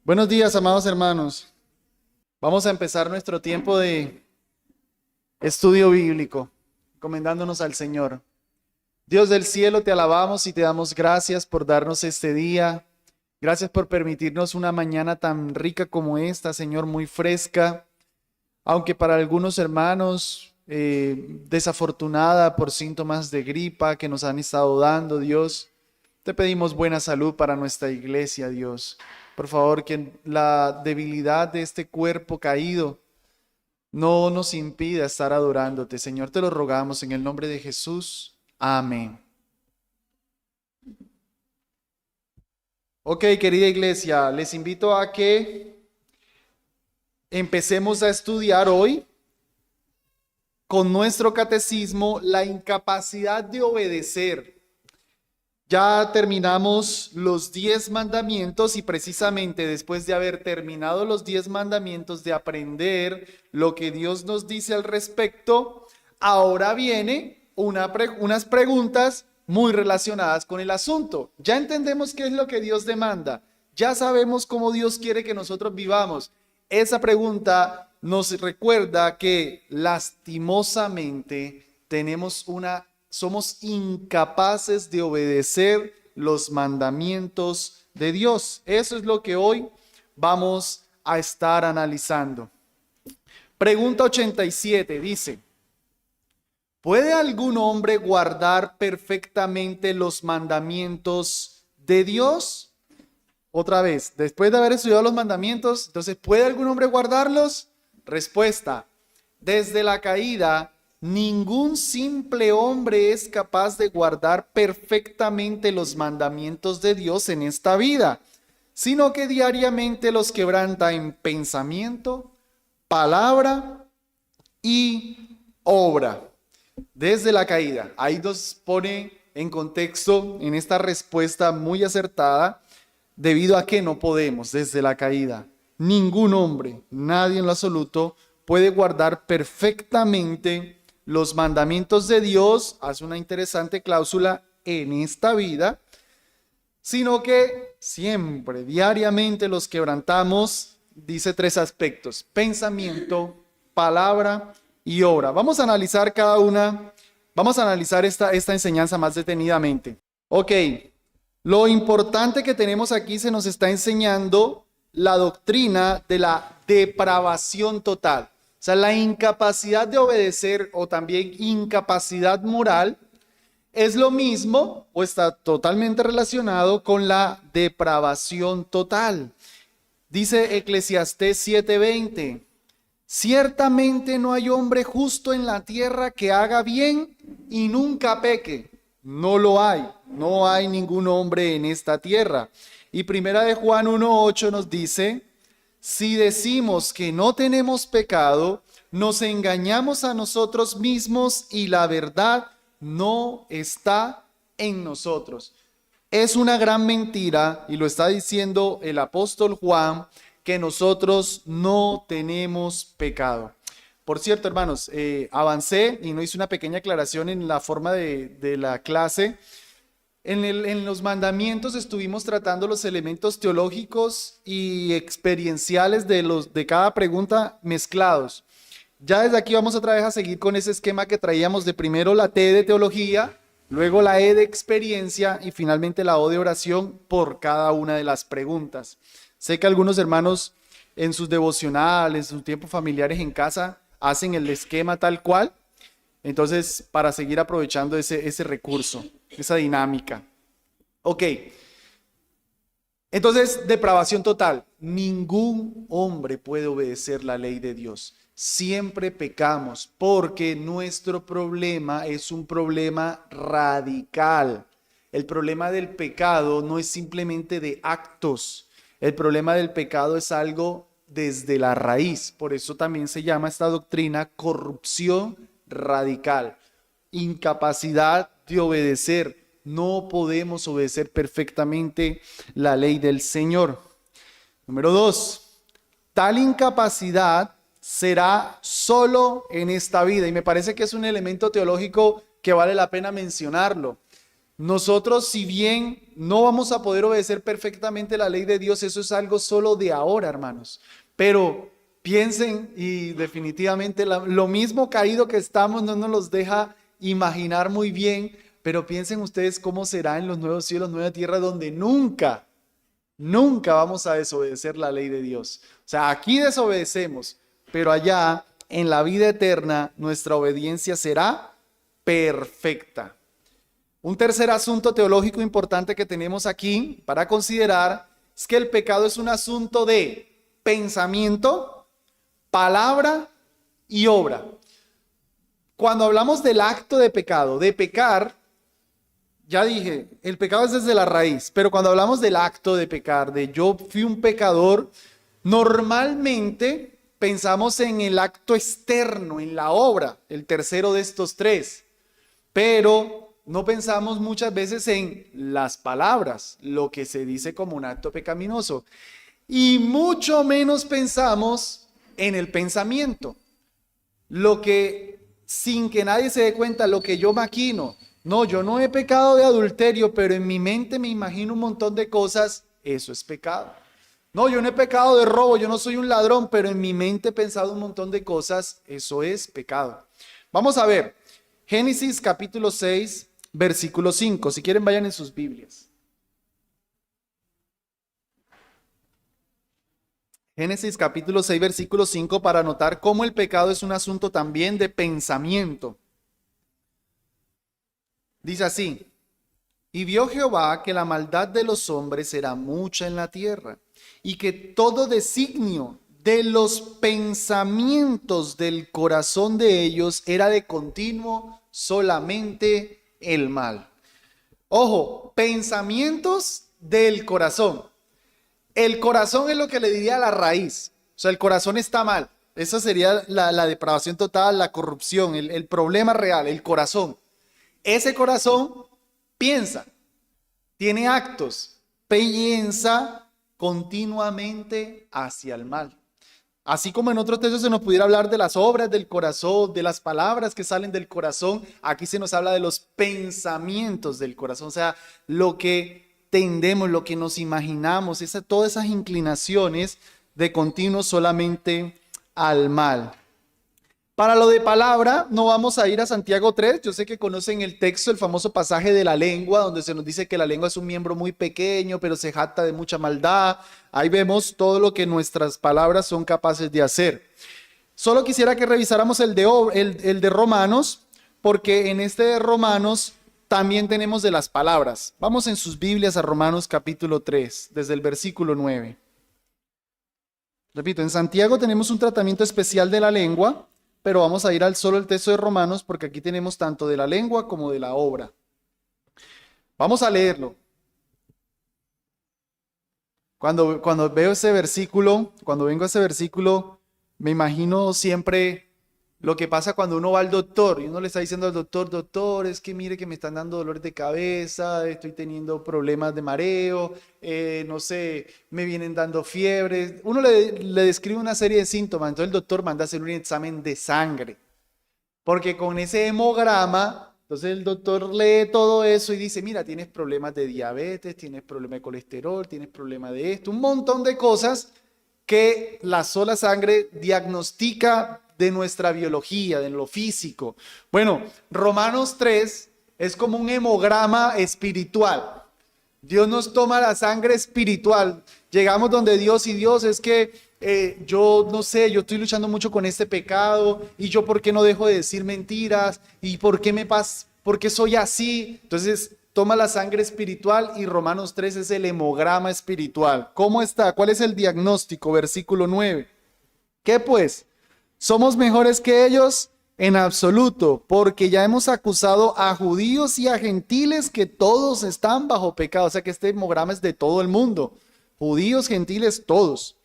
Buenos días, amados hermanos. Vamos a empezar nuestro tiempo de estudio bíblico, encomendándonos al Señor. Dios del cielo, te alabamos y te damos gracias por darnos este día. Gracias por permitirnos una mañana tan rica como esta, Señor, muy fresca. Aunque para algunos hermanos desafortunada por síntomas de gripa que nos han estado dando, Dios, te pedimos buena salud para nuestra iglesia, Dios. Por favor, que la debilidad de este cuerpo caído no nos impida estar adorándote. Señor, te lo rogamos en el nombre de Jesús. Amén. Ok, querida iglesia, les invito a que empecemos a estudiar hoy con nuestro catecismo la incapacidad de obedecer. Ya terminamos los 10 mandamientos y precisamente después de haber terminado los 10 mandamientos, de aprender lo que Dios nos dice al respecto, ahora viene unas preguntas muy relacionadas con el asunto. Ya entendemos qué es lo que Dios demanda, ya sabemos cómo Dios quiere que nosotros vivamos. Esa pregunta nos recuerda que lastimosamente somos incapaces de obedecer los mandamientos de Dios. Eso es lo que hoy vamos a estar analizando. Pregunta 87 dice: ¿puede algún hombre guardar perfectamente los mandamientos de Dios? Otra vez, después de haber estudiado los mandamientos, entonces, ¿puede algún hombre guardarlos? Respuesta: desde la caída, ningún simple hombre es capaz de guardar perfectamente los mandamientos de Dios en esta vida, sino que diariamente los quebranta en pensamiento, palabra y obra. Desde la caída. Ahí nos pone en contexto en esta respuesta muy acertada, debido a que no podemos, desde la caída. Ningún hombre, nadie en lo absoluto, puede guardar perfectamente los mandamientos de Dios, hace una interesante cláusula, en esta vida, sino que siempre, diariamente los quebrantamos. Dice 3 aspectos: pensamiento, palabra y obra. Vamos a analizar cada una, vamos a analizar esta enseñanza más detenidamente. Ok, lo importante que tenemos aquí, se nos está enseñando la doctrina de la depravación total. O sea, la incapacidad de obedecer, o también incapacidad moral, es lo mismo o está totalmente relacionado con la depravación total. Dice Eclesiastés 7:20: ciertamente no hay hombre justo en la tierra que haga bien y nunca peque. No lo hay, no hay ningún hombre en esta tierra. Y primera de Juan 1:8 nos dice: si decimos que no tenemos pecado, nos engañamos a nosotros mismos y la verdad no está en nosotros. Es una gran mentira, y lo está diciendo el apóstol Juan, que nosotros no tenemos pecado. Por cierto, hermanos, avancé y no hice una pequeña aclaración en la forma de la clase. En los mandamientos estuvimos tratando los elementos teológicos y experienciales de cada pregunta mezclados. Ya desde aquí vamos otra vez a seguir con ese esquema que traíamos de primero la T de teología, luego la E de experiencia y finalmente la O de oración por cada una de las preguntas. Sé que algunos hermanos en sus devocionales, en sus tiempos familiares en casa, hacen el esquema tal cual. Entonces, para seguir aprovechando ese recurso, esa dinámica. Ok. Entonces, depravación total. Ningún hombre puede obedecer la ley de Dios. Siempre pecamos porque nuestro problema es un problema radical. El problema del pecado no es simplemente de actos. El problema del pecado es algo desde la raíz. Por eso también se llama esta doctrina corrupción radical, incapacidad de obedecer. No podemos obedecer perfectamente la ley del Señor. Número 2, tal incapacidad será solo en esta vida. Y me parece que es un elemento teológico que vale la pena mencionarlo. Nosotros, si bien no vamos a poder obedecer perfectamente la ley de Dios. Eso es algo solo de ahora, hermanos. Pero piensen, y definitivamente lo mismo caído que estamos no nos los deja imaginar muy bien, pero piensen ustedes cómo será en los nuevos cielos, nueva tierra, donde nunca vamos a desobedecer la ley de Dios. O sea, aquí desobedecemos, pero allá en la vida eterna nuestra obediencia será perfecta. Un tercer asunto teológico importante que tenemos aquí para considerar es que el pecado es un asunto de pensamiento, palabra y obra. Cuando hablamos del acto de pecado, de pecar, ya dije, el pecado es desde la raíz, pero cuando hablamos del acto de pecar, de yo fui un pecador, normalmente pensamos en el acto externo, en la obra, el tercero de estos tres, pero no pensamos muchas veces en las palabras, lo que se dice como un acto pecaminoso, y mucho menos pensamos en el pensamiento, lo que sin que nadie se dé cuenta, lo que yo maquino. No, yo no he pecado de adulterio, pero en mi mente me imagino un montón de cosas, eso es pecado. No, yo no he pecado de robo, yo no soy un ladrón, pero en mi mente he pensado un montón de cosas, eso es pecado. Vamos a ver, Génesis capítulo 6, versículo 5, si quieren vayan en sus Biblias. Génesis capítulo 6, versículo 5, para notar cómo el pecado es un asunto también de pensamiento. Dice así: y vio Jehová que la maldad de los hombres era mucha en la tierra, y que todo designio de los pensamientos del corazón de ellos era de continuo solamente el mal. Ojo, pensamientos del corazón. El corazón es lo que le diría la raíz. O sea, el corazón está mal. Esa sería la depravación total, la corrupción, el problema real, el corazón. Ese corazón piensa, tiene actos, piensa continuamente hacia el mal. Así como en otros textos se nos pudiera hablar de las obras del corazón, de las palabras que salen del corazón, aquí se nos habla de los pensamientos del corazón, o sea, lo que tendemos, lo que nos imaginamos, todas esas inclinaciones de continuo solamente al mal. Para lo de palabra, no vamos a ir a Santiago 3. Yo sé que conocen el texto, el famoso pasaje de la lengua, donde se nos dice que la lengua es un miembro muy pequeño, pero se jacta de mucha maldad. Ahí vemos todo lo que nuestras palabras son capaces de hacer. Solo quisiera que revisáramos el de Romanos, porque en este de Romanos también tenemos de las palabras. Vamos en sus Biblias a Romanos capítulo 3, desde el versículo 9. Repito, en Santiago tenemos un tratamiento especial de la lengua, pero vamos a ir al solo el texto de Romanos porque aquí tenemos tanto de la lengua como de la obra. Vamos a leerlo. Cuando veo ese versículo, cuando vengo a ese versículo, me imagino siempre lo que pasa cuando uno va al doctor y uno le está diciendo al doctor, doctor, es que mire que me están dando dolores de cabeza, estoy teniendo problemas de mareo, no sé, me vienen dando fiebre. Uno le describe una serie de síntomas, entonces el doctor manda a hacer un examen de sangre, porque con ese hemograma, entonces el doctor lee todo eso y dice, mira, tienes problemas de diabetes, tienes problemas de colesterol, tienes problemas de esto, un montón de cosas que la sola sangre diagnostica de nuestra biología, de lo físico. Bueno, Romanos 3 es como un hemograma espiritual. Dios nos toma la sangre espiritual. Llegamos donde Dios, y Dios, es que yo no sé, yo estoy luchando mucho con este pecado, y yo por qué no dejo de decir mentiras, y por qué por qué soy así. Entonces toma la sangre espiritual, y Romanos 3 es el hemograma espiritual. ¿Cómo está? ¿Cuál es el diagnóstico? Versículo 9. ¿Qué pues? ¿Somos mejores que ellos? En absoluto, porque ya hemos acusado a judíos y a gentiles que todos están bajo pecado. O sea que este hemograma es de todo el mundo. Judíos, gentiles, todos.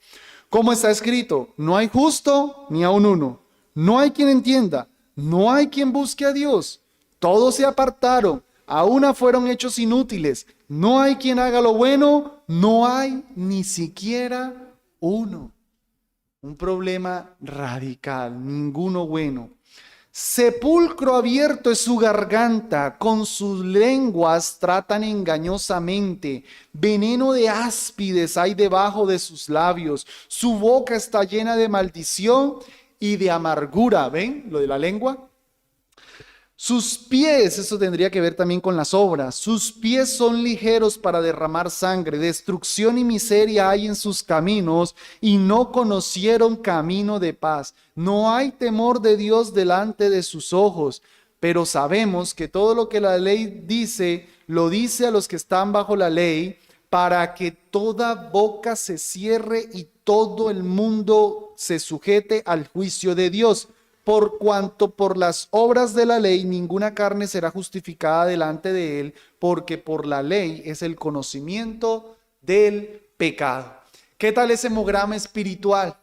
Como está escrito, no hay justo ni aun uno. No hay quien entienda, no hay quien busque a Dios. Todos se apartaron, a una fueron hechos inútiles. No hay quien haga lo bueno, no hay ni siquiera uno. Un problema radical, ninguno bueno. Sepulcro abierto es su garganta, con sus lenguas tratan engañosamente. Veneno de áspides hay debajo de sus labios. Su boca está llena de maldición y de amargura. ¿Ven lo de la lengua? Sus pies, eso tendría que ver también con las obras, sus pies son ligeros para derramar sangre, destrucción y miseria hay en sus caminos y no conocieron camino de paz. No hay temor de Dios delante de sus ojos, pero sabemos que todo lo que la ley dice, lo dice a los que están bajo la ley, para que toda boca se cierre y todo el mundo se sujete al juicio de Dios. Por cuanto por las obras de la ley ninguna carne será justificada delante de él, porque por la ley es el conocimiento del pecado. ¿Qué tal ese hemograma espiritual?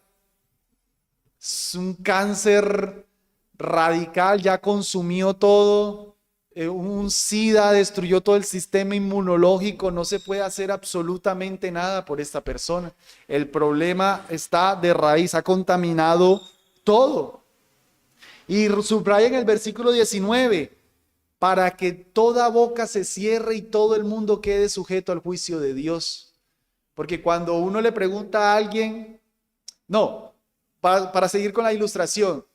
Es un cáncer radical, ya consumió todo, un SIDA destruyó todo el sistema inmunológico, no se puede hacer absolutamente nada por esta persona. El problema está de raíz, ha contaminado todo. Y subraya en el versículo 19, para que toda boca se cierre y todo el mundo quede sujeto al juicio de Dios. Porque cuando uno le pregunta a alguien, para seguir con la ilustración,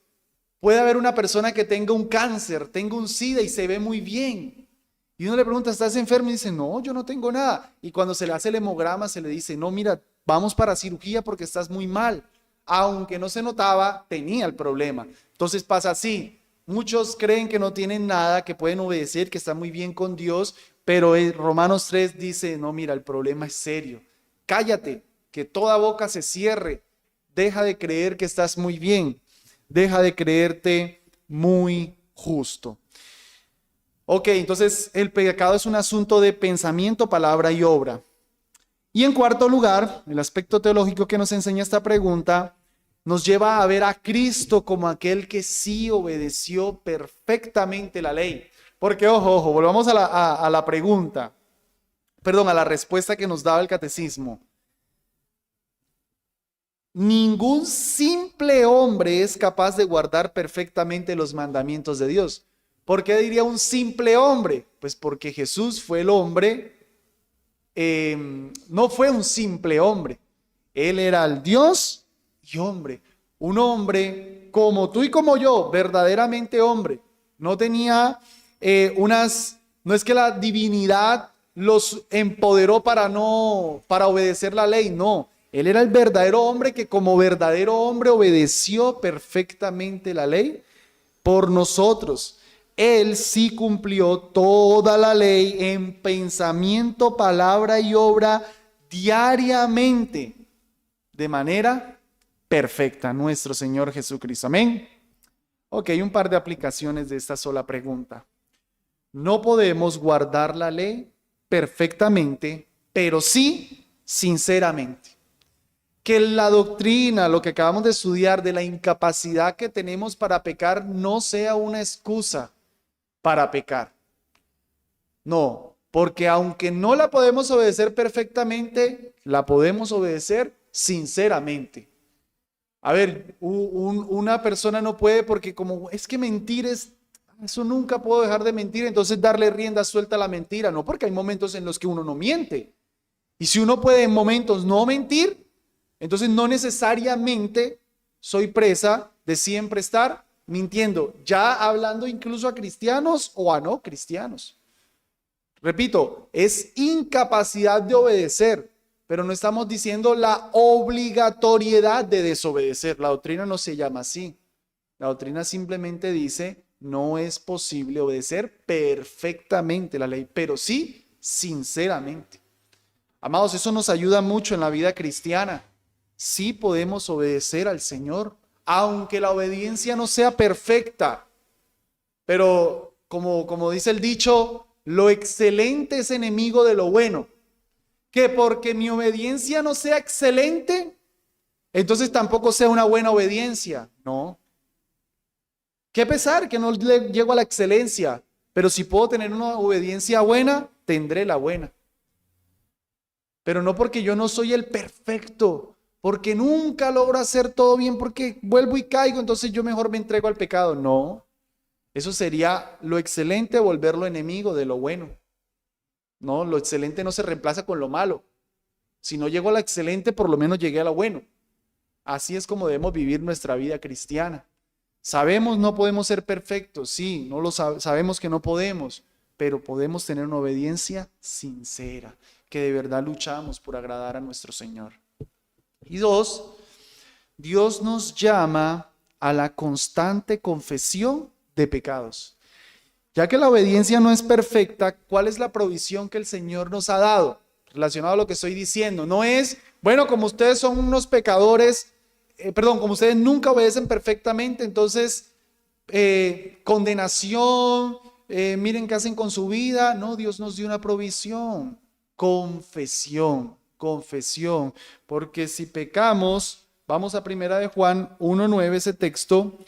puede haber una persona que tenga un cáncer, tenga un SIDA y se ve muy bien. Y uno le pregunta, ¿estás enfermo? Y dice, no, yo no tengo nada. Y cuando se le hace el hemograma, se le dice, no, mira, vamos para cirugía porque estás muy mal. Aunque no se notaba, tenía el problema. Entonces pasa así. Muchos creen que no tienen nada, que pueden obedecer, que están muy bien con Dios, pero Romanos 3 dice, no, mira, el problema es serio. Cállate, que toda boca se cierre. Deja de creer que estás muy bien. Deja de creerte muy justo. Ok, entonces el pecado es un asunto de pensamiento, palabra y obra. Y en cuarto lugar, el aspecto teológico que nos enseña esta pregunta nos lleva a ver a Cristo como aquel que sí obedeció perfectamente la ley. Porque, ojo, volvamos a la pregunta, a la respuesta que nos daba el catecismo. Ningún simple hombre es capaz de guardar perfectamente los mandamientos de Dios. ¿Por qué diría un simple hombre? Pues porque Jesús fue el hombre. No fue un simple hombre, él era el Dios y hombre, un hombre como tú y como yo, verdaderamente hombre, no tenía no es que la divinidad los empoderó para obedecer la ley, no, él era el verdadero hombre que como verdadero hombre obedeció perfectamente la ley por nosotros. Él sí cumplió toda la ley en pensamiento, palabra y obra diariamente, de manera perfecta, nuestro Señor Jesucristo. Amén. Ok, un par de aplicaciones de esta sola pregunta. No podemos guardar la ley perfectamente, pero sí sinceramente. Que la doctrina, lo que acabamos de estudiar de la incapacidad que tenemos para pecar, no sea una excusa para pecar. No, porque aunque no la podemos obedecer perfectamente, la podemos obedecer sinceramente. A ver, una persona no puede porque como es que mentir eso nunca puedo dejar de mentir, entonces darle rienda suelta a la mentira. No, porque hay momentos en los que uno no miente. Y si uno puede en momentos no mentir, entonces no necesariamente soy presa de siempre estar mintiendo, ya hablando incluso a cristianos o a no cristianos. Repito, es incapacidad de obedecer, pero no estamos diciendo la obligatoriedad de desobedecer. La doctrina no se llama así. La doctrina simplemente dice, no es posible obedecer perfectamente la ley, pero sí sinceramente. Amados, eso nos ayuda mucho en la vida cristiana. Sí podemos obedecer al Señor, aunque la obediencia no sea perfecta, pero como dice el dicho, lo excelente es enemigo de lo bueno, que porque mi obediencia no sea excelente, entonces tampoco sea una buena obediencia. No. Qué pesar que no llego a la excelencia, pero si puedo tener una obediencia buena, tendré la buena. Pero no porque yo no soy el perfecto, porque nunca logro hacer todo bien, porque vuelvo y caigo, entonces yo mejor me entrego al pecado. No, Eso sería lo excelente, volverlo enemigo de lo bueno. No, lo excelente no se reemplaza con lo malo. Si no llego a lo excelente, por lo menos llegué a lo bueno. Así es como debemos vivir nuestra vida cristiana. Sabemos no podemos ser perfectos, sí, no lo sabemos que no podemos, pero podemos tener una obediencia sincera, que de verdad luchamos por agradar a nuestro Señor. Y dos, Dios nos llama a la constante confesión de pecados. Ya que la obediencia no es perfecta, ¿cuál es la provisión que el Señor nos ha dado? Relacionado a lo que estoy diciendo, no es, bueno, como ustedes son unos pecadores, como ustedes nunca obedecen perfectamente, entonces condenación, miren qué hacen con su vida. No, Dios nos dio una provisión, confesión, porque si pecamos, vamos a Primera de Juan 1:9, ese texto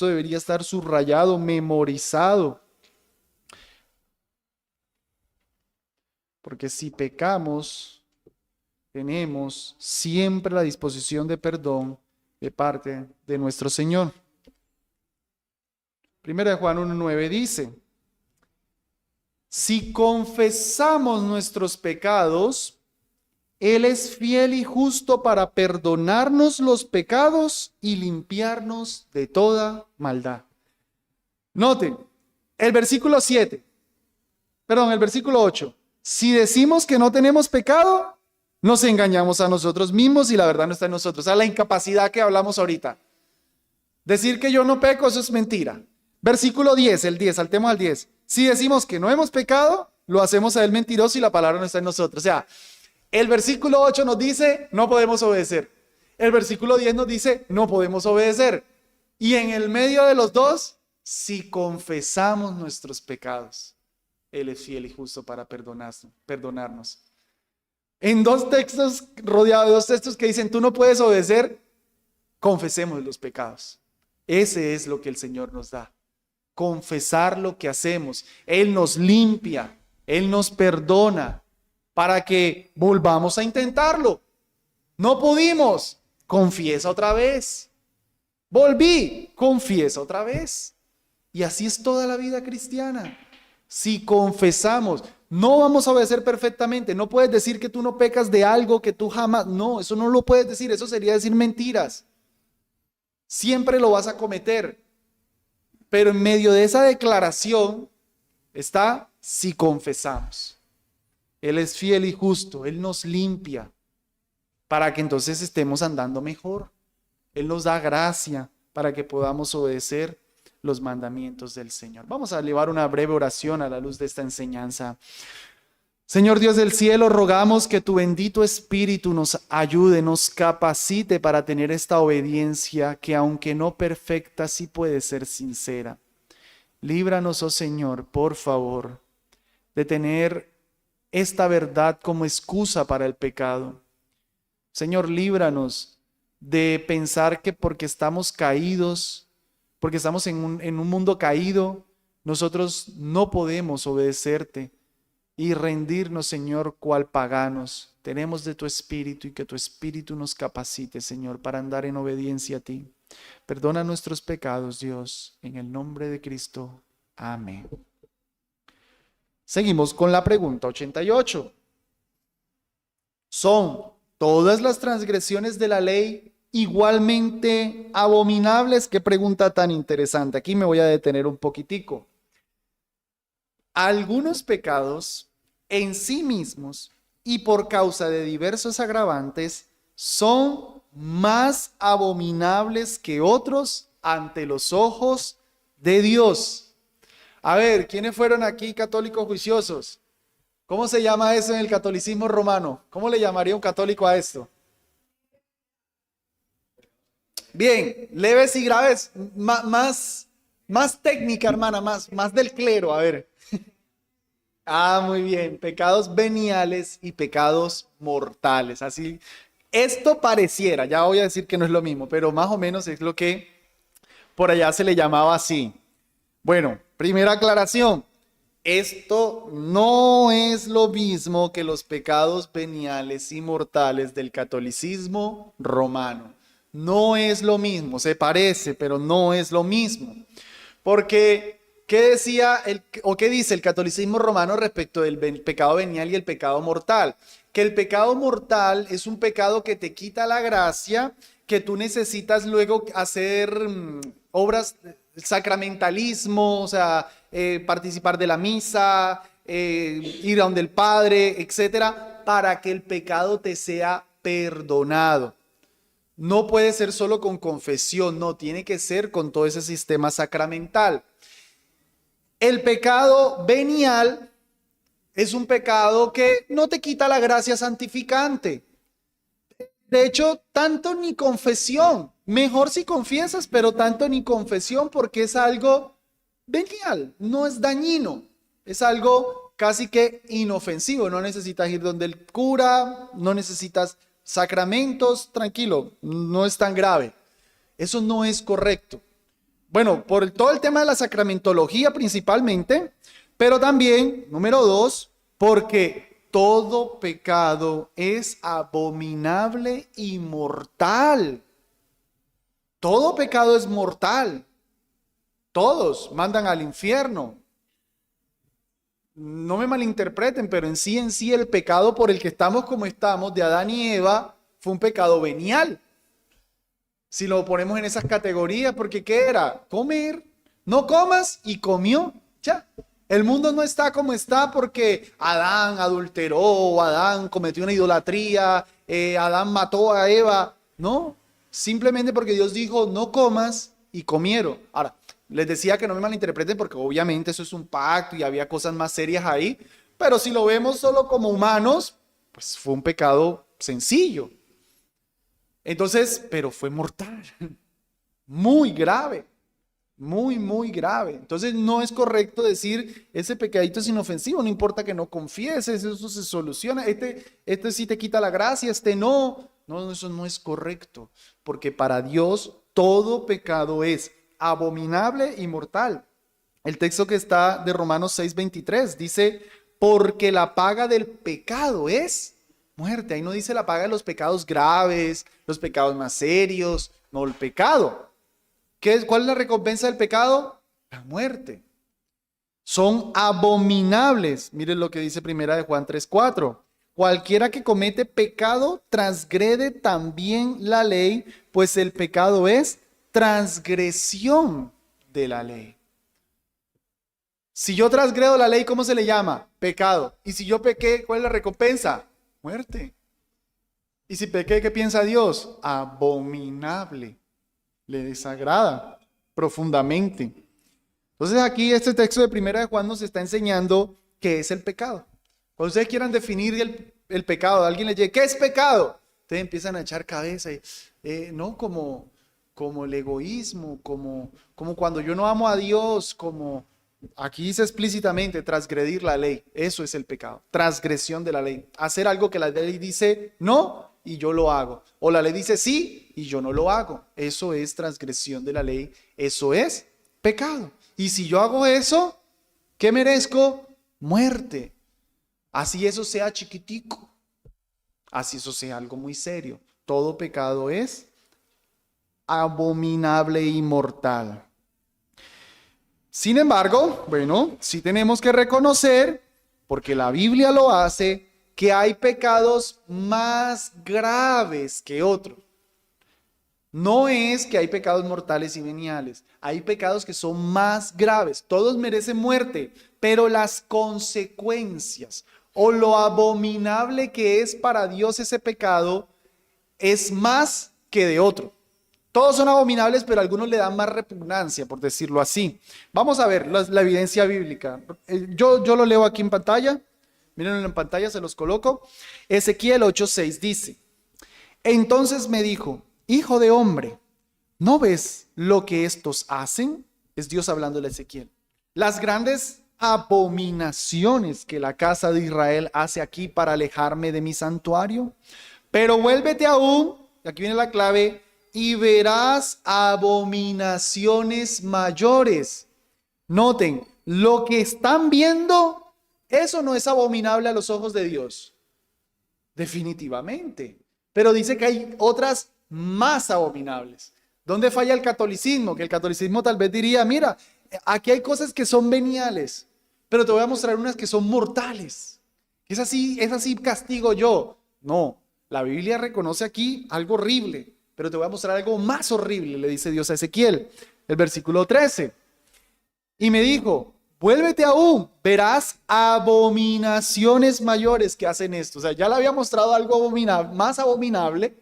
debería estar subrayado, memorizado. Porque si pecamos, tenemos siempre la disposición de perdón de parte de nuestro Señor. Primera de Juan 1:9 dice: si confesamos nuestros pecados, Él es fiel y justo para perdonarnos los pecados y limpiarnos de toda maldad. Noten, el versículo 8. Si decimos que no tenemos pecado, nos engañamos a nosotros mismos y la verdad no está en nosotros. O sea, la incapacidad que hablamos ahorita. Decir que yo no peco, eso es mentira. Versículo 10, saltemos al 10. Si decimos que no hemos pecado, lo hacemos a él mentiroso y la palabra no está en nosotros. O sea, el versículo 8 nos dice, no podemos obedecer. El versículo 10 nos dice, no podemos obedecer. Y en el medio de los dos, si confesamos nuestros pecados, Él es fiel y justo para perdonarnos. En dos textos, rodeados de dos textos que dicen, tú no puedes obedecer, confesemos los pecados. Ese es lo que el Señor nos da. Confesar lo que hacemos. Él nos limpia, Él nos perdona para que volvamos a intentarlo. No pudimos, confiesa otra vez. Volví, confiesa otra vez. Y así es toda la vida cristiana. Si confesamos, no vamos a obedecer perfectamente. No puedes decir que tú no pecas de algo que tú jamás. No, eso no lo puedes decir. Eso sería decir mentiras. Siempre lo vas a cometer. Pero en medio de esa declaración está si confesamos. Él es fiel y justo. Él nos limpia para que entonces estemos andando mejor. Él nos da gracia para que podamos obedecer los mandamientos del Señor. Vamos a elevar una breve oración a la luz de esta enseñanza. Señor Dios del cielo, rogamos que tu bendito Espíritu nos ayude, nos capacite para tener esta obediencia que, aunque no perfecta, sí puede ser sincera. Líbranos, oh Señor, por favor, de tener esta verdad como excusa para el pecado. Señor, líbranos de pensar que porque estamos caídos, porque estamos en un mundo caído, nosotros no podemos obedecerte y rendirnos, Señor, cual paganos. Tenemos de tu Espíritu y que tu Espíritu nos capacite, Señor, para andar en obediencia a ti. Perdona nuestros pecados, Dios, en el nombre de Cristo. Amén. Seguimos con la pregunta 88. ¿Son todas las transgresiones de la ley igualmente abominables? Qué pregunta tan interesante. Aquí me voy a detener un poquitico. Algunos pecados en sí mismos y por causa de diversos agravantes son más abominables que otros ante los ojos de Dios. A ver, ¿quiénes fueron aquí católicos juiciosos? ¿Cómo se llama eso en el catolicismo romano? ¿Cómo le llamaría un católico a esto? Bien, leves y graves, más técnica, hermana, más del clero, a ver. Ah, muy bien, pecados veniales y pecados mortales, así. Esto pareciera, ya voy a decir que no es lo mismo, pero más o menos es lo que por allá se le llamaba así. Bueno, primera aclaración, esto no es lo mismo que los pecados veniales y mortales del catolicismo romano. No es lo mismo, se parece, pero no es lo mismo. Porque ¿Qué decía qué dice el catolicismo romano respecto del pecado venial y el pecado mortal? Que el pecado mortal es un pecado que te quita la gracia, que tú necesitas luego hacer obras, sacramentalismo, o sea, participar de la misa, ir a donde el Padre, etcétera, para que el pecado te sea perdonado. No puede ser solo con confesión, no, tiene que ser con todo ese sistema sacramental. El pecado venial es un pecado que no te quita la gracia santificante. De hecho, tanto ni confesión. Mejor si confiesas, pero tanto ni confesión porque es algo venial, no es dañino. Es algo casi que inofensivo. No necesitas ir donde el cura, no necesitas sacramentos, tranquilo, no es tan grave. Eso no es correcto. Bueno, por todo el tema de la sacramentología principalmente, pero también, número 2, porque todo pecado es abominable y mortal. Todo pecado es mortal. Todos mandan al infierno. No me malinterpreten, pero en sí el pecado por el que estamos como estamos, de Adán y Eva, fue un pecado venial. Si lo ponemos en esas categorías, porque ¿qué era? Comer. No comas y comió. Ya. El mundo no está como está porque Adán adulteró, Adán cometió una idolatría, Adán mató a Eva. No, simplemente porque Dios dijo no comas y comieron. Ahora, les decía que no me malinterpreten porque obviamente eso es un pacto y había cosas más serias ahí, pero si lo vemos solo como humanos, pues fue un pecado sencillo. Entonces, pero fue mortal, muy grave, muy grave. Entonces no es correcto decir ese pecadito es inofensivo, no importa que no confieses, eso se soluciona, este sí te quita la gracia, este no. No, eso no es correcto, porque para Dios todo pecado es abominable y mortal. El texto que está de Romanos 6:23 dice, porque la paga del pecado es muerte. Ahí no dice la paga de los pecados graves, los pecados más serios, no, el pecado. ¿Cuál es la recompensa del pecado? La muerte. Son abominables. Miren lo que dice primera de Juan 3:4. Cualquiera que comete pecado transgrede también la ley, pues el pecado es transgresión de la ley. Si yo transgredo la ley, ¿cómo se le llama? Pecado. Y si yo pequé, ¿cuál es la recompensa? Muerte. Y si pequé, ¿qué piensa Dios? Abominable. Le desagrada profundamente. Entonces aquí este texto de primera de Juan nos está enseñando qué es el pecado. Cuando ustedes quieran definir el pecado, alguien les dice, ¿qué es pecado? Ustedes empiezan a echar cabeza y no como el egoísmo, como cuando yo no amo a Dios, como aquí dice explícitamente transgredir la ley. Eso es el pecado, transgresión de la ley. Hacer algo que la ley dice no y yo lo hago. O la ley dice sí y yo no lo hago. Eso es transgresión de la ley. Eso es pecado. Y si yo hago eso, ¿qué merezco? Muerte. Así eso sea chiquitico. Así eso sea algo muy serio. Todo pecado es abominable y mortal. Sin embargo, bueno, sí tenemos que reconocer, porque la Biblia lo hace, que hay pecados más graves que otros. No es que hay pecados mortales y veniales, hay pecados que son más graves. Todos merecen muerte, pero las consecuencias o lo abominable que es para Dios ese pecado es más que de otro. Todos son abominables, pero algunos le dan más repugnancia, por decirlo así. Vamos a ver la evidencia bíblica. Yo lo leo aquí en pantalla. Miren en pantalla, se los coloco. Ezequiel 8:6 dice, entonces me dijo, hijo de hombre, ¿no ves lo que estos hacen? Es Dios hablándole a Ezequiel. Las grandes abominaciones que la casa de Israel hace aquí para alejarme de mi santuario. Pero vuélvete aún, y aquí viene la clave, y verás abominaciones mayores. Noten, lo que están viendo, eso no es abominable a los ojos de Dios. Definitivamente. Pero dice que hay otras más abominables. ¿Dónde falla el catolicismo? Que el catolicismo tal vez diría, mira, aquí hay cosas que son veniales, pero te voy a mostrar unas que son mortales. Es así castigo yo. No, la Biblia reconoce aquí algo horrible, pero te voy a mostrar algo más horrible, le dice Dios a Ezequiel. El versículo 13. Y me dijo, vuélvete aún, verás abominaciones mayores que hacen esto. O sea, ya le había mostrado algo abominable, más abominable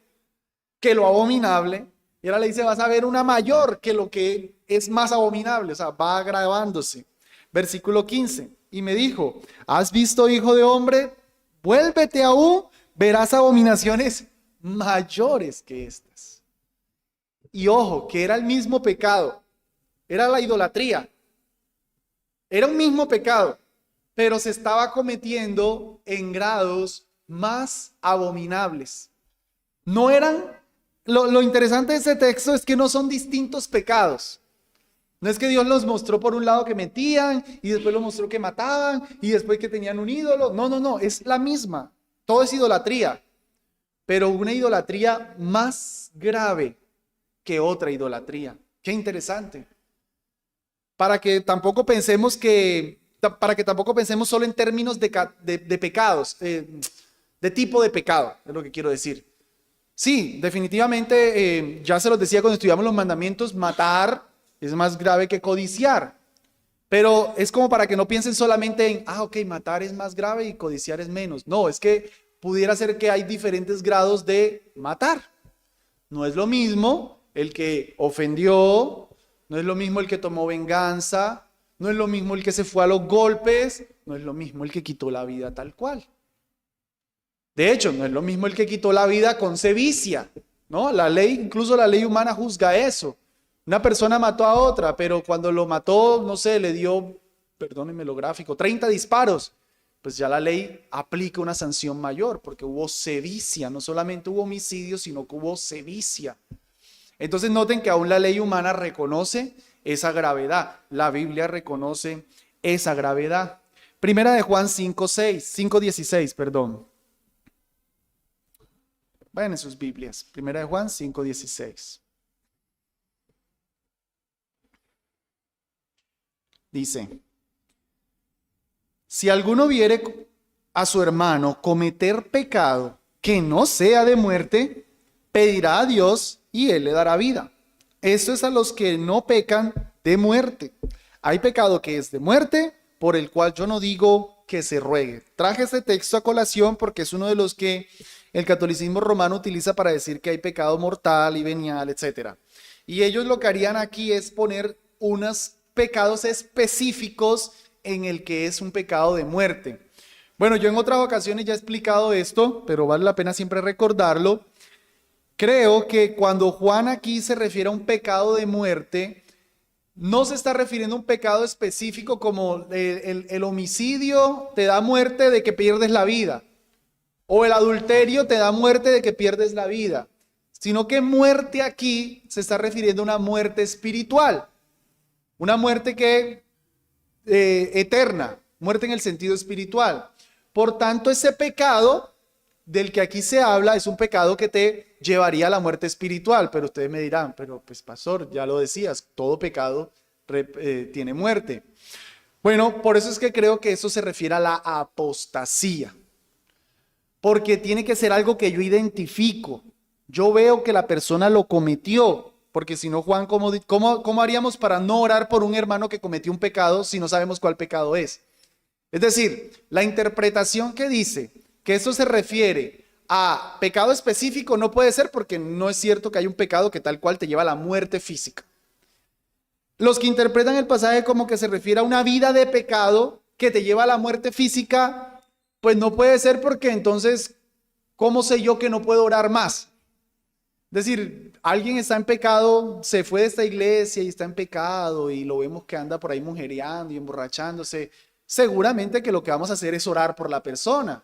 que lo abominable. Y ahora le dice, vas a ver una mayor que lo que es más abominable. O sea, va agravándose. Versículo 15. Y me dijo, ¿has visto, hijo de hombre? Vuélvete aún, verás abominaciones mayores que estas. Y ojo, que era el mismo pecado. Era la idolatría. Era un mismo pecado, pero se estaba cometiendo en grados más abominables. No eran, lo interesante de ese texto es que no son distintos pecados. No es que Dios los mostró por un lado que metían y después los mostró que mataban y después que tenían un ídolo. No, es la misma. Todo es idolatría, pero una idolatría más grave que otra idolatría. Qué interesante. Para que tampoco pensemos solo en términos de pecados, de tipo de pecado, es lo que quiero decir. Sí, definitivamente, ya se los decía cuando estudiamos los mandamientos, matar es más grave que codiciar. Pero es como para que no piensen solamente en, ok, matar es más grave y codiciar es menos. No, es que pudiera ser que hay diferentes grados de matar. No es lo mismo el que ofendió, no es lo mismo el que tomó venganza, no es lo mismo el que se fue a los golpes, no es lo mismo el que quitó la vida tal cual. De hecho, no es lo mismo el que quitó la vida con sevicia, ¿no? La ley, incluso la ley humana juzga eso. Una persona mató a otra, pero cuando lo mató, no sé, le dio, perdónenme lo gráfico, 30 disparos. Pues ya la ley aplica una sanción mayor porque hubo sevicia, no solamente hubo homicidio, sino que hubo sevicia. Entonces noten que aún la ley humana reconoce esa gravedad. La Biblia reconoce esa gravedad. Primera de Juan 5:16, perdón. Vayan en sus Biblias. Primera de Juan 5:16. Dice, si alguno viere a su hermano cometer pecado que no sea de muerte, pedirá a Dios y Él le dará vida. Esto es a los que no pecan de muerte. Hay pecado que es de muerte, por el cual yo no digo que se ruegue. Traje este texto a colación porque es uno de los que el catolicismo romano utiliza para decir que hay pecado mortal y venial, etc. Y ellos lo que harían aquí es poner unos pecados específicos en el que es un pecado de muerte. Bueno, yo en otras ocasiones ya he explicado esto, pero vale la pena siempre recordarlo. Creo que cuando Juan aquí se refiere a un pecado de muerte, no se está refiriendo a un pecado específico como el homicidio te da muerte de que pierdes la vida, o el adulterio te da muerte de que pierdes la vida, sino que muerte aquí se está refiriendo a una muerte espiritual, una muerte que eterna, muerte en el sentido espiritual. Por tanto, ese pecado del que aquí se habla es un pecado que te llevaría a la muerte espiritual, pero ustedes me dirán, pero pues pastor, ya lo decías, todo pecado tiene muerte. Bueno, por eso es que creo que eso se refiere a la apostasía, porque tiene que ser algo que yo identifico, yo veo que la persona lo cometió, porque si no, Juan, ¿cómo haríamos para no orar por un hermano que cometió un pecado si no sabemos cuál pecado es? Es decir, la interpretación que dice que eso se refiere a pecado específico no puede ser porque no es cierto que hay un pecado que tal cual te lleva a la muerte física. Los que interpretan el pasaje como que se refiere a una vida de pecado que te lleva a la muerte física, pues no puede ser porque entonces, ¿cómo sé yo que no puedo orar más? Es decir, alguien está en pecado, se fue de esta iglesia y está en pecado y lo vemos que anda por ahí mujereando y emborrachándose. Seguramente que lo que vamos a hacer es orar por la persona.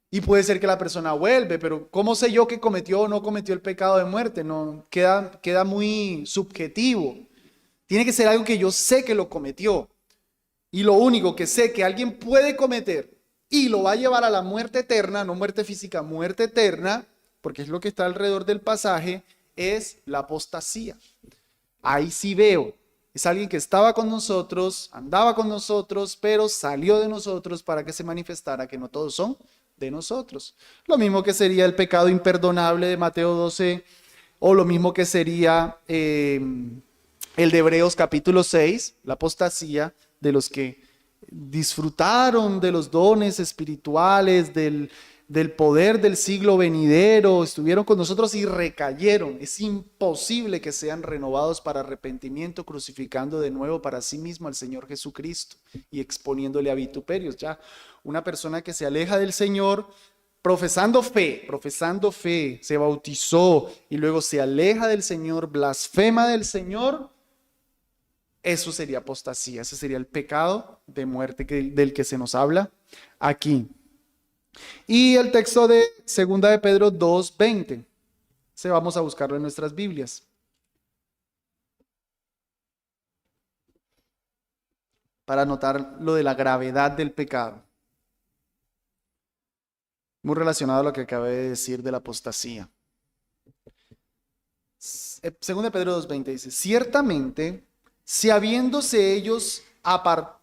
Y puede ser que la persona vuelve, pero ¿cómo sé yo que cometió o no cometió el pecado de muerte? No, queda muy subjetivo. Tiene que ser algo que yo sé que lo cometió. Y lo único que sé que alguien puede cometer y lo va a llevar a la muerte eterna, no muerte física, muerte eterna, porque es lo que está alrededor del pasaje, es la apostasía. Ahí sí veo Es alguien que estaba con nosotros, andaba con nosotros, pero salió de nosotros para que se manifestara que no todos son de nosotros. Lo mismo que sería el pecado imperdonable de Mateo 12, o lo mismo que sería el de Hebreos capítulo 6, la apostasía de los que disfrutaron de los dones espirituales, del poder del siglo venidero, estuvieron con nosotros y recayeron. Es imposible que sean renovados para arrepentimiento, crucificando de nuevo para sí mismo al Señor Jesucristo y exponiéndole a vituperios. Ya una persona que se aleja del Señor, profesando fe, se bautizó y luego se aleja del Señor, blasfema del Señor, eso sería apostasía, ese sería el pecado de muerte del que se nos habla aquí. Y el texto de 2 de Pedro 2:20, vamos a buscarlo en nuestras Biblias, para notar lo de la gravedad del pecado, muy relacionado a lo que acabé de decir de la apostasía. 2 de Pedro 2:20 dice: ciertamente, si habiéndose ellos apartado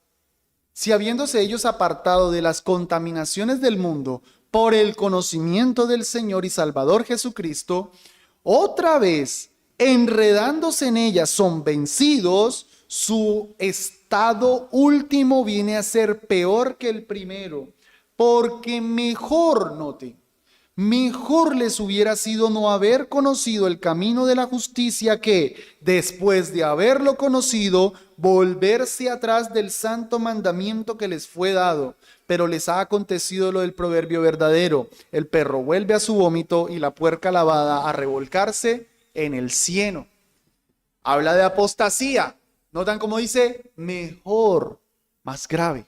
de las contaminaciones del mundo por el conocimiento del Señor y Salvador Jesucristo, otra vez enredándose en ellas son vencidos, su estado último viene a ser peor que el primero, porque mejor les hubiera sido no haber conocido el camino de la justicia que, después de haberlo conocido, volverse atrás del santo mandamiento que les fue dado. Pero les ha acontecido lo del proverbio verdadero: el perro vuelve a su vómito y la puerca lavada a revolcarse en el cieno. Habla de apostasía. ¿Notan cómo dice? Mejor, más grave.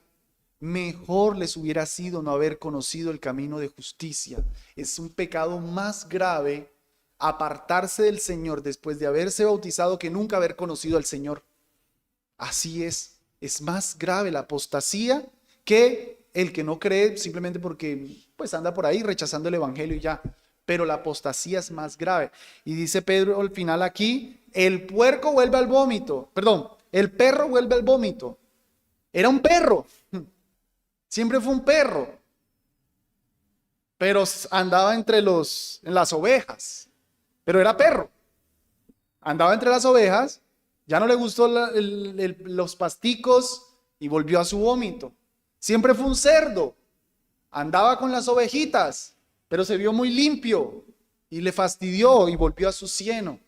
Mejor les hubiera sido no haber conocido el camino de justicia. Es un pecado más grave apartarse del Señor después de haberse bautizado que nunca haber conocido al Señor. Así es más grave la apostasía que el que no cree simplemente porque pues anda por ahí rechazando el evangelio y ya. Pero la apostasía es más grave. Y dice Pedro al final aquí: el perro vuelve al vómito. Era un perro. Siempre fue un perro, pero andaba en las ovejas, pero era perro. Andaba entre las ovejas, ya no le gustó los pasticos y volvió a su vómito. Siempre fue un cerdo, andaba con las ovejitas, pero se vio muy limpio y le fastidió y volvió a su cieno.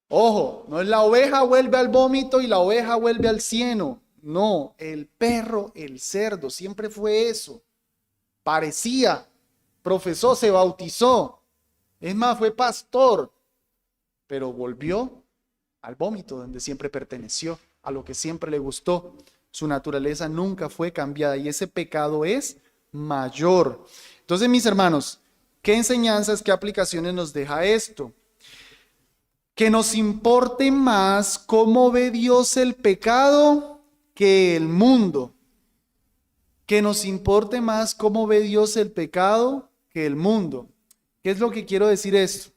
Ojo, no es la oveja vuelve al vómito y la oveja vuelve al cieno. No, el perro, el cerdo, siempre fue eso. Parecía, profesó, se bautizó. Es más, fue pastor, pero volvió al vómito donde siempre perteneció, a lo que siempre le gustó. Su naturaleza nunca fue cambiada y ese pecado es mayor. Entonces, mis hermanos, ¿qué enseñanzas, qué aplicaciones nos deja esto? Que nos importe más cómo ve Dios el pecado que el mundo. Que nos importe más cómo ve Dios el pecado que el mundo. ¿Qué es lo que quiero decir esto?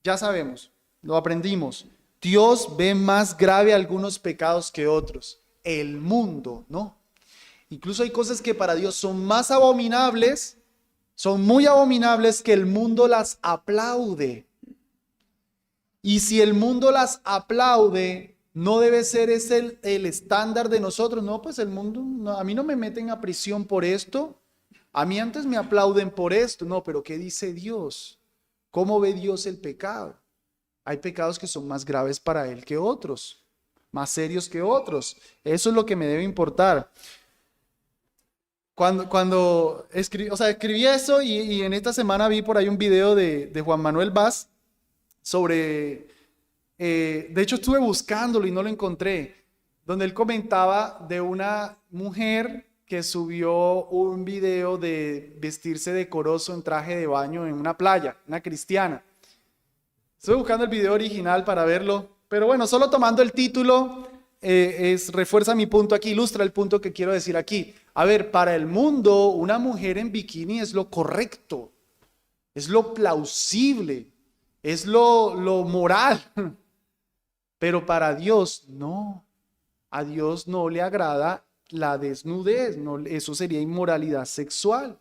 Ya sabemos, lo aprendimos. Dios ve más grave algunos pecados que otros. El mundo, ¿no? Incluso hay cosas que para Dios son más abominables, son muy abominables, que el mundo las aplaude. Y si el mundo las aplaude, no debe ser ese el estándar de nosotros. No, pues el mundo, no, a mí no me meten a prisión por esto. A mí antes me aplauden por esto. No, pero ¿qué dice Dios? ¿Cómo ve Dios el pecado? Hay pecados que son más graves para Él que otros, más serios que otros. Eso es lo que me debe importar. Cuando escribí eso y en esta semana vi por ahí un video de Juan Manuel Vaz sobre... de hecho estuve buscándolo y no lo encontré, donde él comentaba de una mujer que subió un video de vestirse decoroso en traje de baño en una playa, una cristiana. Estuve buscando el video original para verlo, pero bueno, solo tomando el título refuerza mi punto aquí, ilustra el punto que quiero decir aquí. A ver, para el mundo una mujer en bikini es lo correcto, es lo plausible, es lo moral. Pero para Dios, no. A Dios no le agrada la desnudez, no, eso sería inmoralidad sexual.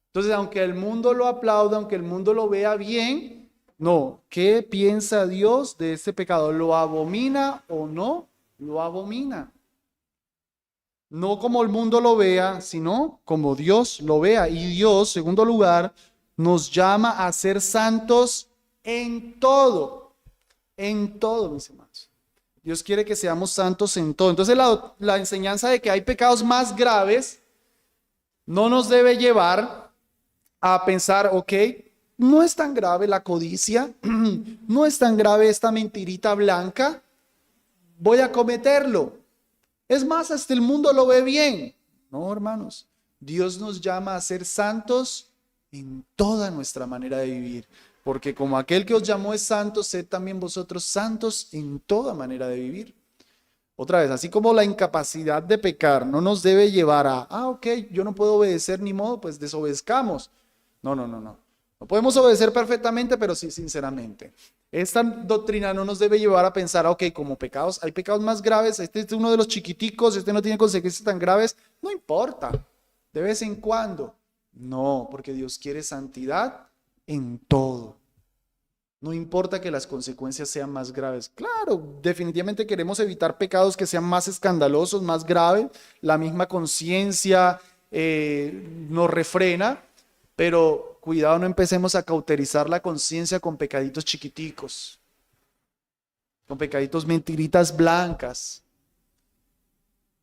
Entonces, aunque el mundo lo aplauda, aunque el mundo lo vea bien, no. ¿Qué piensa Dios de este pecado? ¿Lo abomina o no? Lo abomina. No como el mundo lo vea, sino como Dios lo vea. Y Dios, segundo lugar, nos llama a ser santos en todo. En todo, mis hermanos. Dios quiere que seamos santos en todo. Entonces la enseñanza de que hay pecados más graves no nos debe llevar a pensar, ok, no es tan grave la codicia, no es tan grave esta mentirita blanca, voy a cometerlo. Es más, hasta el mundo lo ve bien. No, hermanos, Dios nos llama a ser santos en toda nuestra manera de vivir. Porque como aquel que os llamó es santo, sed también vosotros santos en toda manera de vivir. Otra vez, así como la incapacidad de pecar no nos debe llevar a, ok, yo no puedo obedecer ni modo, pues desobedezcamos. No. No podemos obedecer perfectamente, pero sí sinceramente. Esta doctrina no nos debe llevar a pensar, ok, como pecados, hay pecados más graves, este es uno de los chiquiticos, este no tiene consecuencias tan graves, no importa, de vez en cuando. No, porque Dios quiere santidad en todo. No importa que las consecuencias sean más graves. Claro, definitivamente queremos evitar pecados que sean más escandalosos, más graves. La misma conciencia nos refrena, pero cuidado, no empecemos a cauterizar la conciencia con pecaditos chiquiticos, con pecaditos mentiritas blancas,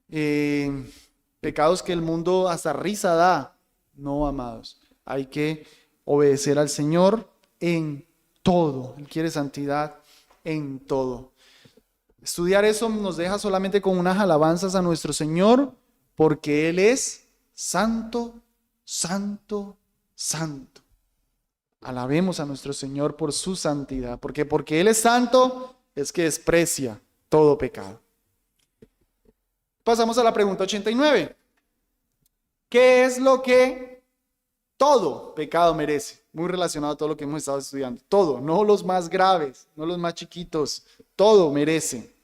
pecados que el mundo hasta risa da. No, amados, hay que obedecer al Señor en todo. Él quiere santidad en todo. Estudiar eso nos deja solamente con unas alabanzas a nuestro Señor, porque Él es santo, santo, santo. Alabemos a nuestro Señor por su santidad, porque Él es santo, es que desprecia todo pecado. Pasamos a la pregunta 89. ¿Qué es lo que todo pecado merece? Muy relacionado a todo lo que hemos estado estudiando. Todo, no los más graves, no los más chiquitos. Todo merece.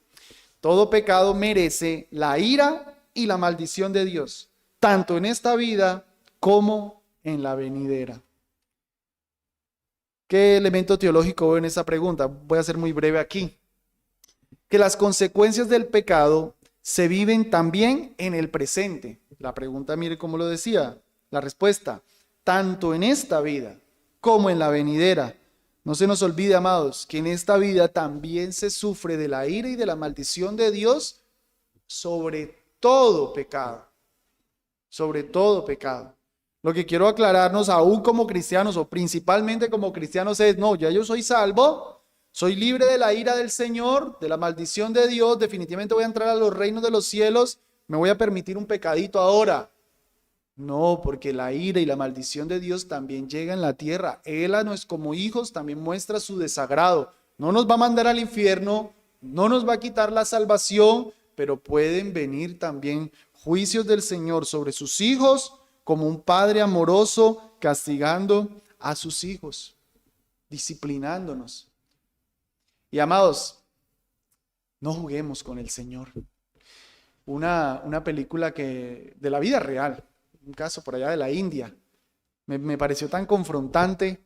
Todo pecado merece la ira y la maldición de Dios, tanto en esta vida como en la venidera. ¿Qué elemento teológico veo en esa pregunta? Voy a ser muy breve aquí. Que las consecuencias del pecado se viven también en el presente. La pregunta, mire cómo lo decía. La respuesta, tanto en esta vida como en la venidera. No se nos olvide, amados, que en esta vida también se sufre de la ira y de la maldición de Dios sobre todo pecado. Sobre todo pecado. Lo que quiero aclararnos aún como cristianos o principalmente como cristianos es, no, ya yo soy salvo, soy libre de la ira del Señor, de la maldición de Dios, definitivamente voy a entrar a los reinos de los cielos, me voy a permitir un pecadito ahora. No, porque la ira y la maldición de Dios también llega en la tierra. Él a nosotros como hijos también muestra su desagrado. No nos va a mandar al infierno, no nos va a quitar la salvación, pero pueden venir también juicios del Señor sobre sus hijos, como un padre amoroso castigando a sus hijos, disciplinándonos. Y amados, no juguemos con el Señor. Una película de la vida real, un caso por allá de la India, me pareció tan confrontante.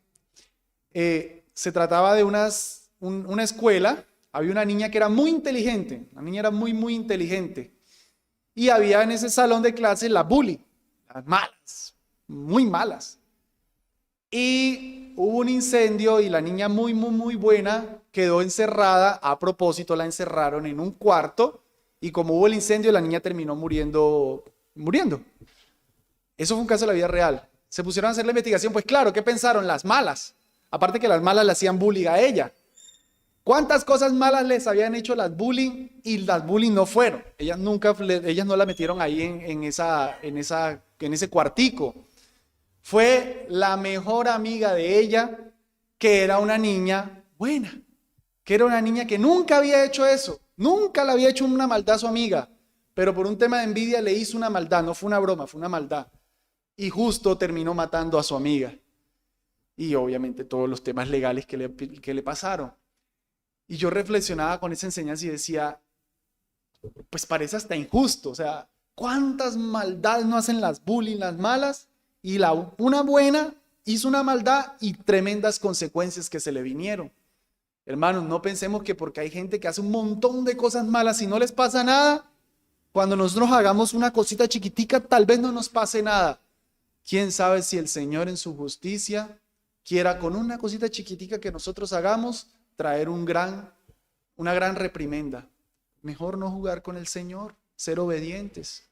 Se trataba de una escuela, había una niña que era muy inteligente, la niña era muy inteligente, y había en ese salón de clases la bully, las malas, muy malas. Y hubo un incendio y la niña muy buena quedó encerrada, a propósito la encerraron en un cuarto, y como hubo el incendio la niña terminó muriendo. Eso fue un caso de la vida real. Se pusieron a hacer la investigación, pues claro, ¿qué pensaron? Las malas. Aparte que las malas le hacían bullying a ella. ¿Cuántas cosas malas les habían hecho las bullying y las bullying no fueron? Ellas no la metieron ahí en ese cuartico. Fue la mejor amiga de ella, que era una niña buena, que era una niña que nunca había hecho eso, nunca le había hecho una maldad a su amiga, pero por un tema de envidia le hizo una maldad, no fue una broma, fue una maldad. Y justo terminó matando a su amiga. Y obviamente todos los temas legales que le pasaron. Y yo reflexionaba con esa enseñanza y decía, pues parece hasta injusto. O sea, ¿cuántas maldades no hacen las bullying, las malas? Y una buena hizo una maldad y tremendas consecuencias que se le vinieron. Hermanos, no pensemos que porque hay gente que hace un montón de cosas malas y no les pasa nada, cuando nosotros hagamos una cosita chiquitica, tal vez no nos pase nada. ¿Quién sabe si el Señor en su justicia quiera con una cosita chiquitica que nosotros hagamos traer una gran reprimenda? Mejor no jugar con el Señor, ser obedientes.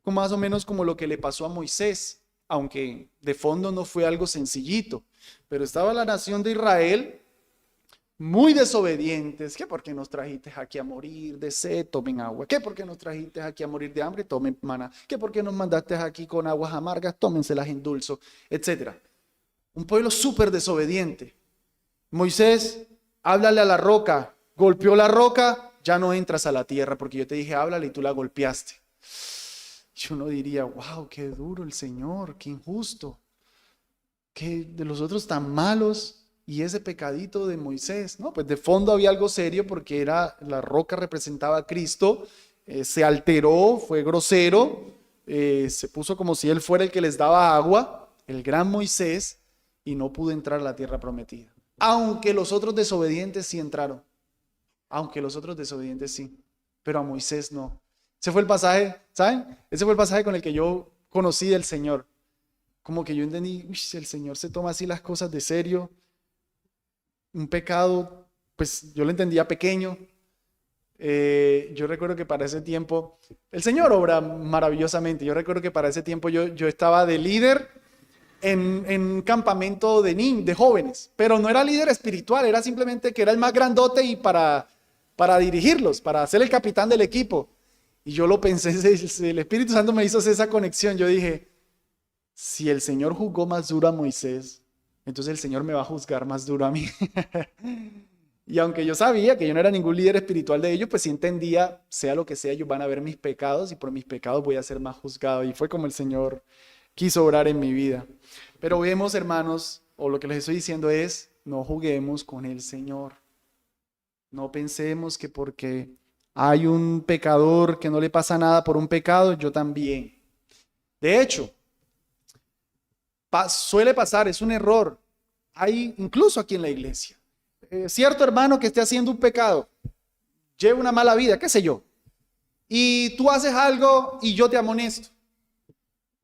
Más o menos como lo que le pasó a Moisés, aunque de fondo no fue algo sencillito, pero estaba la nación de Israel muy desobedientes. ¿Qué por qué nos trajiste aquí a morir de sed? Tomen agua. ¿Qué por qué nos trajiste aquí a morir de hambre? Tomen maná. ¿Qué por qué nos mandaste aquí con aguas amargas? Tómenselas en dulce, etcétera. Un pueblo súper desobediente. Moisés, háblale a la roca. Golpeó la roca, ya no entras a la tierra porque yo te dije háblale y tú la golpeaste. Y uno diría, wow, qué duro el Señor, qué injusto. Qué de los otros tan malos. Y ese pecadito de Moisés, ¿no? Pues de fondo había algo serio porque la roca representaba a Cristo, se alteró, fue grosero, se puso como si él fuera el que les daba agua, el gran Moisés, y no pudo entrar a la tierra prometida. Aunque los otros desobedientes sí entraron, aunque los otros desobedientes sí, pero a Moisés no. Ese fue el pasaje, ¿saben? Ese fue el pasaje con el que yo conocí del Señor. Como que yo entendí, el Señor se toma así las cosas de serio. Un pecado, pues yo lo entendía pequeño. Yo recuerdo que para ese tiempo, el Señor obra maravillosamente. Yo recuerdo que para ese tiempo yo estaba de líder en un campamento de jóvenes, pero no era líder espiritual, era simplemente que era el más grandote y para dirigirlos, para ser el capitán del equipo. Y yo lo pensé, el Espíritu Santo me hizo hacer esa conexión. Yo dije, si el Señor juzgó más duro a Moisés, entonces el Señor me va a juzgar más duro a mí. Y aunque yo sabía que yo no era ningún líder espiritual de ellos, pues sí entendía, sea lo que sea, ellos van a ver mis pecados y por mis pecados voy a ser más juzgado. Y fue como el Señor quiso obrar en mi vida. Pero vemos, hermanos, o lo que les estoy diciendo es, no juguemos con el Señor. No pensemos que porque hay un pecador que no le pasa nada por un pecado, yo también. De hecho, suele pasar, es un error. Hay incluso aquí en la iglesia. Cierto hermano que esté haciendo un pecado, lleva una mala vida, qué sé yo. Y tú haces algo y yo te amonesto.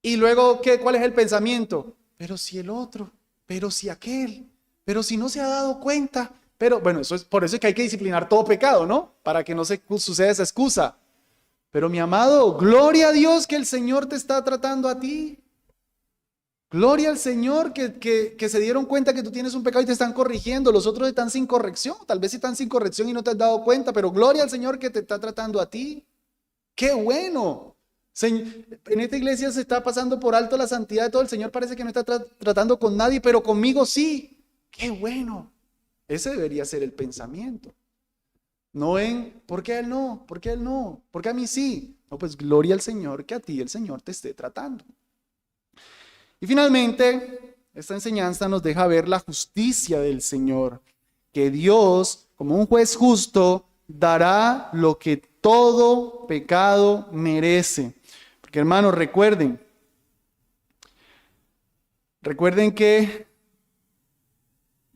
Y luego, ¿cuál es el pensamiento? Pero si el otro, pero si aquel, pero si no se ha dado cuenta. Pero bueno, por eso es que hay que disciplinar todo pecado, ¿no? Para que no se suceda esa excusa. Pero mi amado, gloria a Dios que el Señor te está tratando a ti. Gloria al Señor que se dieron cuenta que tú tienes un pecado y te están corrigiendo. Los otros están sin corrección. Tal vez están sin corrección y no te has dado cuenta, pero gloria al Señor que te está tratando a ti. ¡Qué bueno! En esta iglesia se está pasando por alto la santidad de todo. El Señor parece que no está tratando con nadie, pero conmigo sí. ¡Qué bueno! Ese debería ser el pensamiento. No ¿por qué a él no? ¿Por qué a él no? ¿Por qué a mí sí? No, pues gloria al Señor que a ti el Señor te esté tratando. Y finalmente, esta enseñanza nos deja ver la justicia del Señor, que Dios, como un juez justo, dará lo que todo pecado merece. Porque hermanos, recuerden que,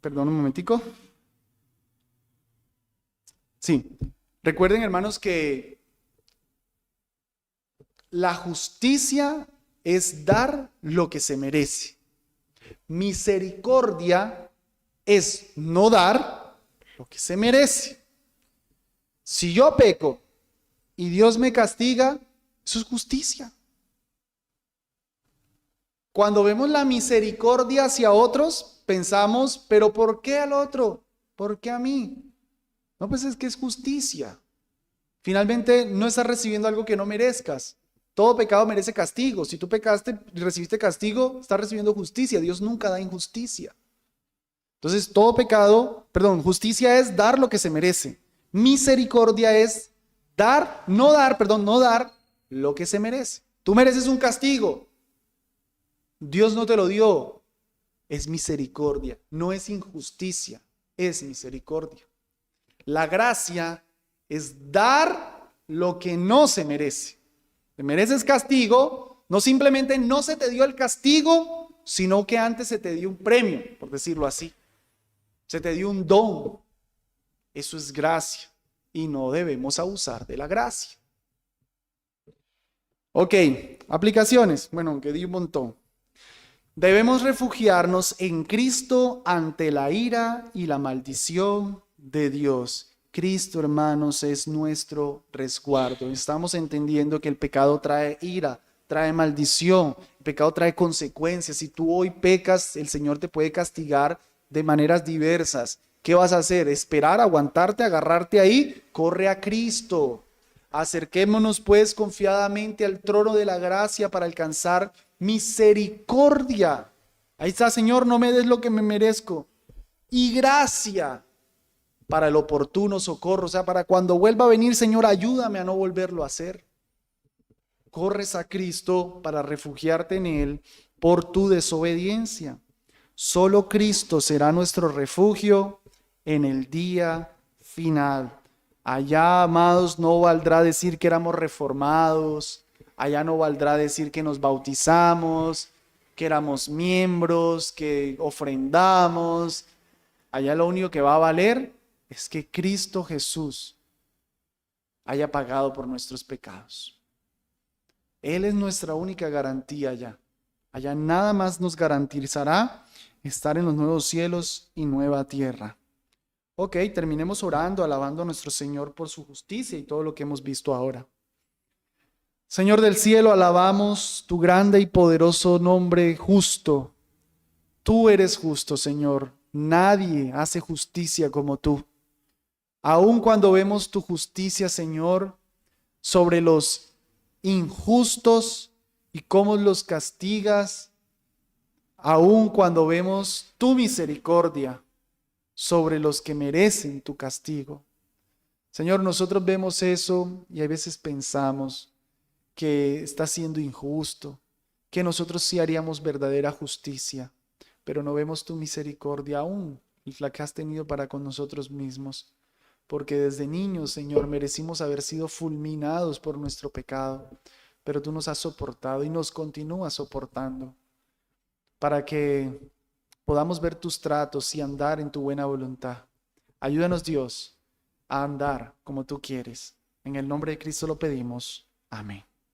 perdón un momentico. Sí, recuerden hermanos que la justicia es dar lo que se merece. Misericordia es no dar lo que se merece. Si yo peco y Dios me castiga, eso es justicia. Cuando vemos la misericordia hacia otros, pensamos, pero ¿por qué al otro? ¿Por qué a mí? No, pues es que es justicia. Finalmente no estás recibiendo algo que no merezcas. Todo pecado merece castigo. Si tú pecaste y recibiste castigo, estás recibiendo justicia. Dios nunca da injusticia. Entonces, justicia es dar lo que se merece. Misericordia es no dar lo que se merece. Tú mereces un castigo. Dios no te lo dio. Es misericordia. No es injusticia, es misericordia. La gracia es dar lo que no se merece. Te mereces castigo, no simplemente no se te dio el castigo, sino que antes se te dio un premio, por decirlo así. Se te dio un don. Eso es gracia y no debemos abusar de la gracia. Ok, aplicaciones. Bueno, aunque di un montón. Debemos refugiarnos en Cristo ante la ira y la maldición de Dios. Cristo, hermanos, es nuestro resguardo. Estamos entendiendo que el pecado trae ira, trae maldición, el pecado trae consecuencias. Si tú hoy pecas, el Señor te puede castigar de maneras diversas. ¿Qué vas a hacer? ¿Esperar, aguantarte, agarrarte ahí? Corre a Cristo. Acerquémonos pues confiadamente al trono de la gracia para alcanzar misericordia. Ahí está, Señor, no me des lo que me merezco. Y gracia para el oportuno socorro. O sea, para cuando vuelva a venir, Señor, ayúdame a no volverlo a hacer. Corres a Cristo para refugiarte en Él por tu desobediencia. Solo Cristo será nuestro refugio en el día final. Allá, amados, no valdrá decir que éramos reformados. Allá no valdrá decir que nos bautizamos, que éramos miembros, que ofrendamos. Allá lo único que va a valer es que Cristo Jesús haya pagado por nuestros pecados. Él es nuestra única garantía allá. Allá nada más nos garantizará estar en los nuevos cielos y nueva tierra. Ok, terminemos orando, alabando a nuestro Señor por su justicia y todo lo que hemos visto ahora. Señor del cielo, alabamos tu grande y poderoso nombre justo. Tú eres justo, Señor. Nadie hace justicia como tú. Aun cuando vemos tu justicia, Señor, sobre los injustos y cómo los castigas, aun cuando vemos tu misericordia sobre los que merecen tu castigo. Señor, nosotros vemos eso y a veces pensamos que está siendo injusto, que nosotros sí haríamos verdadera justicia, pero no vemos tu misericordia aún, la que has tenido para con nosotros mismos, porque desde niños, Señor, merecimos haber sido fulminados por nuestro pecado, pero tú nos has soportado y nos continúas soportando, para que podamos ver tus tratos y andar en tu buena voluntad. Ayúdanos, Dios, a andar como tú quieres. En el nombre de Cristo lo pedimos. Amén.